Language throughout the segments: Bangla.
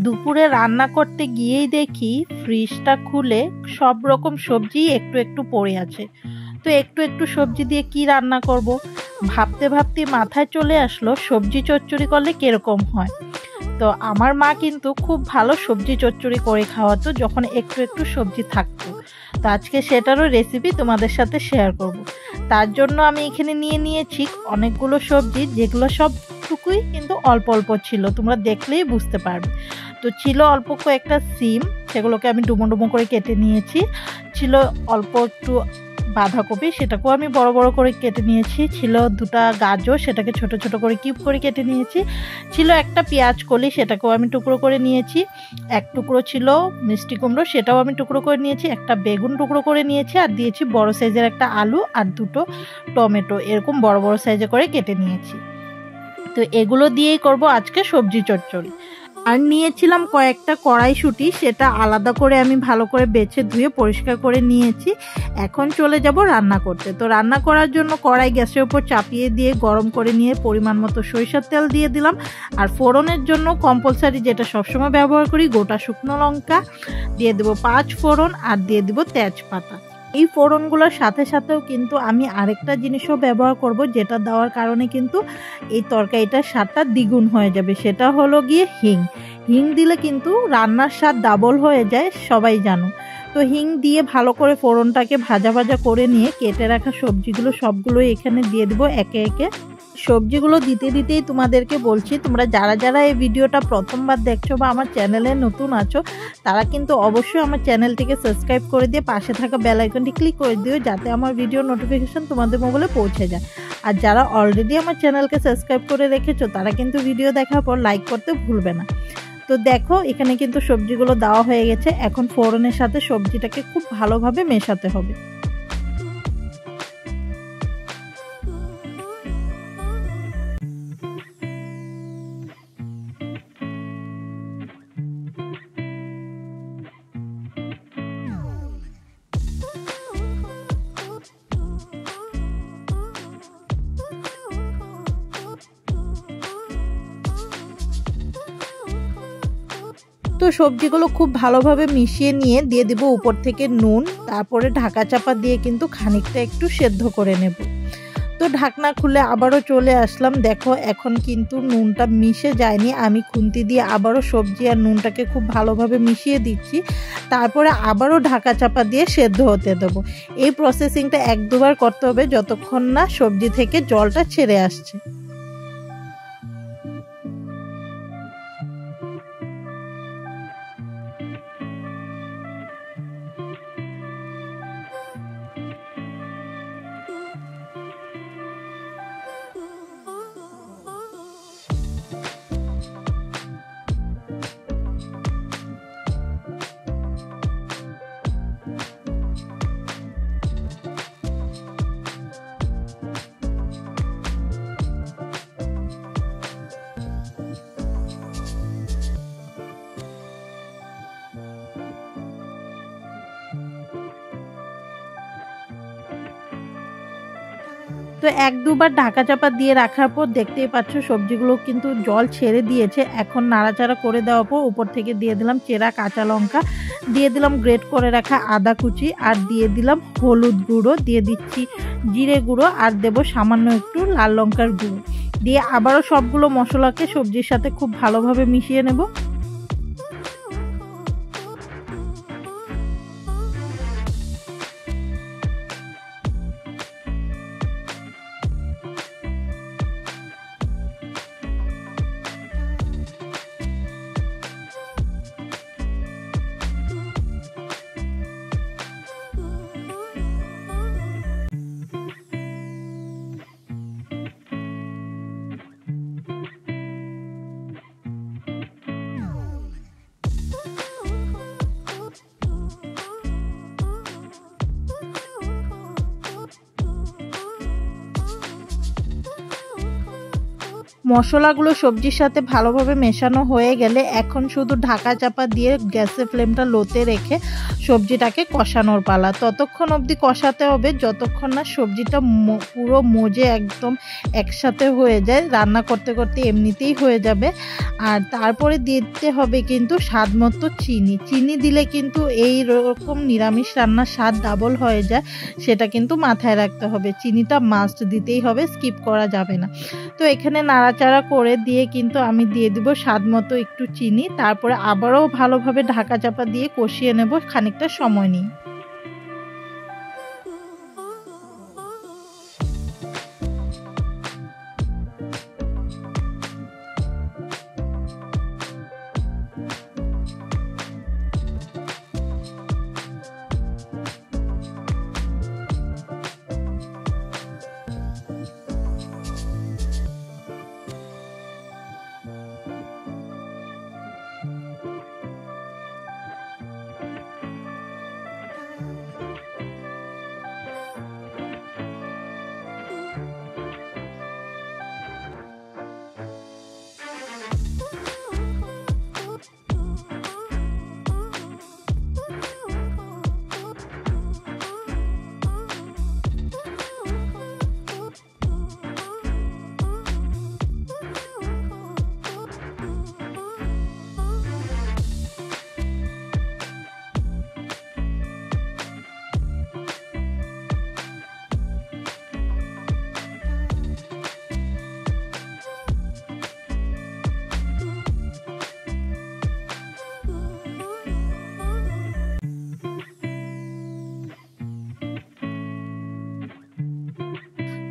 দুপুরে রান্না করতে গিয়েই দেখি ফ্রিজটা খুলে সব রকম সবজি একটু একটু পড়ে আছে। তো একটু একটু সবজি দিয়ে কি রান্না করব ভাবতে ভাবতে মাথায় চলে আসলো সবজি চচ্চড়ি করলে কিরকম হয়। তো আমার মা কিন্তু খুব ভালো সবজি চচ্চড়ি করে খাওয়াতো যখন একটু একটু সবজি থাকতো। তো আজকে সেটারও রেসিপি তোমাদের সাথে শেয়ার করব। তার জন্য আমি এখানে নিয়ে নিয়েছি অনেকগুলো সবজি, যেগুলো সবটুকুই কিন্তু অল্প অল্প ছিল, তোমরা দেখলেই বুঝতে পারবে। তো ছিল অল্প কয়েকটা সিম, সেগুলোকে আমি ডুমো ডুমো করে কেটে নিয়েছি। ছিল অল্প একটু বাঁধাকপি, সেটাকেও আমি বড় বড় করে কেটে নিয়েছি। ছিল দুটো গাজর, সেটাকে ছোট ছোট করে কিউব করে কেটে নিয়েছি। ছিল একটা পেঁয়াজ কলি, সেটাকেও আমি টুকরো করে নিয়েছি। এক টুকরো ছিল মিষ্টি কুমড়ো, সেটাও আমি টুকরো করে নিয়েছি। একটা বেগুন টুকরো করে নিয়েছি, আর দিয়েছি বড় সাইজের একটা আলু আর দুটো টমেটো, এরকম বড় বড় সাইজে করে কেটে নিয়েছি। তো এগুলো দিয়েই করব আজকে সবজি চচ্চড়ি। আর নিয়েছিলাম কয়েকটা কড়াইশুঁটি, সেটা আলাদা করে আমি ভালো করে বেছে ধুয়ে পরিষ্কার করে নিয়েছি। এখন চলে যাব রান্না করতে। তো রান্না করার জন্য কড়াই গ্যাসের উপর চাপিয়ে দিয়ে গরম করে নিয়ে পরিমাণ মতো সরিষার তেল দিয়ে দিলাম। আর ফোড়নের জন্য কম্পালসারি যেটা সবসময় ব্যবহার করি, গোটা শুকনো লঙ্কা দিয়ে দেবো 5 ফোড়ন, আর দিয়ে দেবো তেজপাতা। এই ফোড়নগুলোর সাথে সাথেও কিন্তু আমি আরেকটা জিনিসও ব্যবহার করব, যেটা দেওয়ার কারণে কিন্তু এই তরকারিটার স্বাদটা দ্বিগুণ হয়ে যাবে, সেটা হলো গিয়ে হিং। হিং দিলে কিন্তু রান্নার স্বাদ ডাবল হয়ে যায়, সবাই জানো। তো হিং দিয়ে ভালো করে ফোড়নটাকে ভাজা ভাজা করে নিয়ে কেটে রাখা সবজিগুলো সবগুলোই এখানে দিয়ে দেবো একে একে। সবজিগুলো দিতে দিতেই তোমাদেরকে বলছি, তোমরা যারা যারা এই ভিডিওটা প্রথমবার দেখছো বা আমার চ্যানেলে নতুন আছো, তারা কিন্তু অবশ্যই আমার চ্যানেলটিকে সাবস্ক্রাইব করে দিয়ে পাশে থাকা বেল আইকনটি ক্লিক করে দিও, যাতে আমার ভিডিও নোটিফিকেশন তোমাদের মোবাইলে পৌঁছে যায়। আর যারা অলরেডি আমার চ্যানেলকে সাবস্ক্রাইব করে রেখেছো, তারা কিন্তু ভিডিও দেখার পর লাইক করতে ভুলবে না। তো দেখো এখানে কিন্তু সবজিগুলো দেওয়া হয়ে গেছে। এখন ফোড়নের সাথে সবজিটাকে খুব ভালোভাবে মেশাতে হবে। তো সবজিগুলো খুব ভালোভাবে মিশিয়ে নিয়ে দিয়ে দেব উপর থেকে নুন, তারপরে ঢাকা চাপা দিয়ে কিন্তু খানিকটা একটু সেদ্ধ করে নেব। তো ঢাকনা খুলে আবারও চলে আসলাম। দেখো এখন কিন্তু নুনটা মিশে যায়নি, আমি খুন্তি দিয়ে আবারও সবজি আর নুনটাকে খুব ভালোভাবে মিশিয়ে দিচ্ছি। তারপরে আবারও ঢাকা চাপা দিয়ে সেদ্ধ হতে দেবো। এই প্রসেসিংটা 1-2 বার করতে হবে, যতক্ষণ না সবজি থেকে জলটা ছেড়ে আসছে। তো 1-2 বার ঢাকা চাপা দিয়ে রাখার পর দেখতেই পাচ্ছ সবজিগুলো কিন্তু জল ছেড়ে দিয়েছে। এখন নাড়াচাড়া করে দেওয়ার পর উপর থেকে দিয়ে দিলাম চেরা কাঁচা লঙ্কা, দিয়ে দিলাম গ্রেট করে রাখা আদা কুচি, আর দিয়ে দিলাম হলুদ গুঁড়ো, দিয়ে দিচ্ছি জিরে গুঁড়ো, আর দেব সামান্য একটু লাল লঙ্কার গুঁড়ো। দিয়ে আবারও সবগুলো মশলাকে সবজির সাথে খুব ভালোভাবে মিশিয়ে নেব। মশলাগুলো সবজির সাথে ভালোভাবে মেশানো হয়ে গেলে এখন শুধু ঢাকা চাপা দিয়ে গ্যাসের ফ্লেমটা লোতে রেখে সবজিটাকে কষানোর পালা। ততক্ষণ অবধি কষাতে হবে যতক্ষণ না সবজিটা পুরো মজে একদম একসাথে হয়ে যায়। রান্না করতে করতে এমনিতেই হয়ে যাবে। আর তারপরে দিতে হবে কিন্তু স্বাদ মতো চিনি। চিনি দিলে কিন্তু এই রকম নিরামিষ রান্নার স্বাদ ডাবল হয়ে যায়, সেটা কিন্তু মাথায় রাখতে হবে। চিনিটা মাস্ট দিতেই হবে, স্কিপ করা যাবে না। তো এখানে নাড়াচাড়া করে দিয়ে কিন্তু আমি দিয়ে দিব স্বাদ মতো একটু চিনি। তারপরে আবারও ভালোভাবে ঢাকা চাপা দিয়ে কষিয়ে নেব খানিকটা সময় নিয়ে।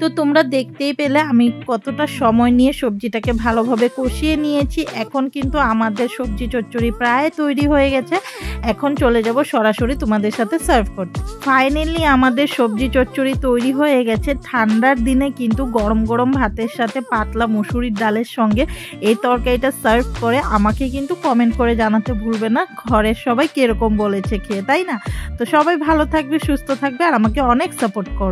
তো তোমরা দেখতেই পেলে আমি কতটা সময় নিয়ে সবজিটাকে ভালোভাবে কষিয়ে নিয়েছি। এখন কিন্তু আমাদের সবজি চচ্চড়ি প্রায় তৈরি হয়ে গেছে। এখন চলে যাব সরাসরি তোমাদের সাথে সার্ভ করতে। ফাইনালি আমাদের সবজি চচ্চড়ি তৈরি হয়ে গেছে। ঠান্ডার দিনে কিন্তু গরম গরম ভাতের সাথে পাতলা মসুরির ডালের সঙ্গে এই তরকারিটা সার্ভ করে আমাকে কিন্তু কমেন্ট করে জানাতে ভুলবে না ঘরের সবাই কিরকম বলেছে খেয়ে, তাই না? তো সবাই ভালো থাকবে, সুস্থ থাকবে আর আমাকে অনেক সাপোর্ট করো।